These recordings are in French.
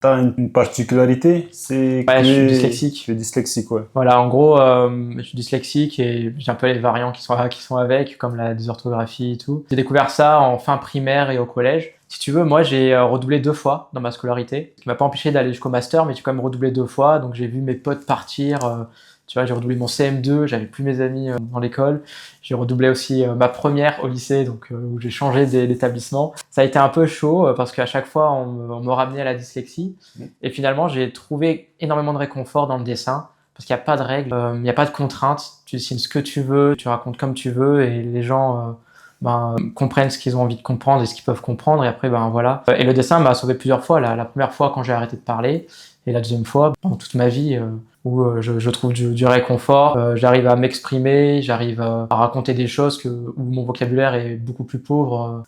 T'as une particularité, c'est Ouais, que je suis dyslexique. tu es dyslexique, ouais. Voilà, en gros, je suis dyslexique et j'ai un peu les variants qui sont avec, comme la dysorthographie et tout. J'ai découvert ça en fin primaire et au collège. Si tu veux, moi, j'ai redoublé 2 fois dans ma scolarité, ce qui m'a pas empêché d'aller jusqu'au master, mais j'ai quand même redoublé 2 fois. Donc j'ai vu mes potes partir. Tu vois, j'ai redoublé mon CM2, j'avais plus mes amis dans l'école. J'ai redoublé aussi ma première au lycée, donc où j'ai changé d'établissement. Ça a été un peu chaud parce qu'à chaque fois, on me ramenait à la dyslexie. Et finalement, j'ai trouvé énormément de réconfort dans le dessin parce qu'il n'y a pas de règles, il n'y a pas de contraintes. Tu dessines ce que tu veux, tu racontes comme tu veux et les gens comprennent ce qu'ils ont envie de comprendre et ce qu'ils peuvent comprendre. Et après, ben voilà. Et le dessin m'a sauvé plusieurs fois. La première fois quand j'ai arrêté de parler et la deuxième fois pendant toute ma vie où je trouve du réconfort. J'arrive à m'exprimer, j'arrive à raconter des choses où mon vocabulaire est beaucoup plus pauvre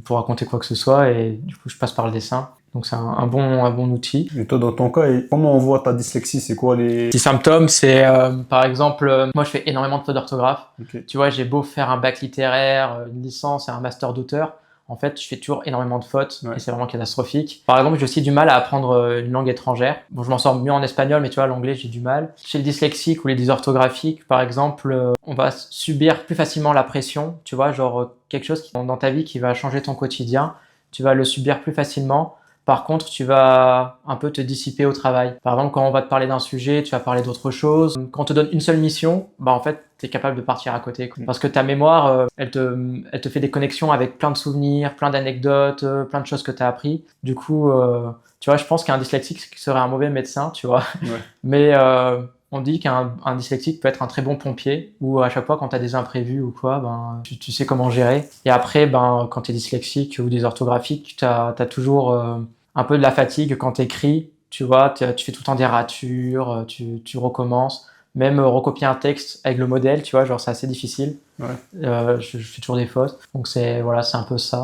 pour raconter quoi que ce soit. Et du coup, je passe par le dessin. Donc c'est un bon outil. Et toi, dans ton cas, comment on voit ta dyslexie? C'est quoi les... Petits symptômes, c'est par exemple, moi je fais énormément de fautes d'orthographe. Ok. Tu vois, j'ai beau faire un bac littéraire, une licence et un master d'auteur, en fait, je fais toujours énormément de fautes Ouais. et c'est vraiment catastrophique. Par exemple, j'ai aussi du mal à apprendre une langue étrangère. Bon, je m'en sors mieux en espagnol, mais tu vois, l'anglais, j'ai du mal. Chez le dyslexique ou les dysorthographiques, par exemple, on va subir plus facilement la pression. Tu vois, genre quelque chose dans ta vie qui va changer ton quotidien, tu vas le subir plus facilement. Par contre, tu vas un peu te dissiper au travail. Par exemple, quand on va te parler d'un sujet, tu vas parler d'autre chose. Quand on te donne une seule mission, bah en fait, tu es capable de partir à côté, quoi. Parce que ta mémoire, elle te fait des connexions avec plein de souvenirs, plein d'anecdotes, plein de choses que tu as appris. Du coup, tu vois, je pense qu'un dyslexique serait un mauvais médecin, tu vois. Ouais. Mais on dit qu'un dyslexique peut être un très bon pompier, où à chaque fois quand tu as des imprévus ou quoi, ben, tu sais comment gérer. Et après, ben, quand tu es dyslexique ou dysorthographique, tu as toujours un peu de la fatigue quand tu écris. Tu vois, tu fais tout le temps des ratures, tu recommences. Même recopier un texte avec le modèle, tu vois, genre c'est assez difficile. Ouais. Je fais toujours des fautes. Donc voilà, c'est un peu ça.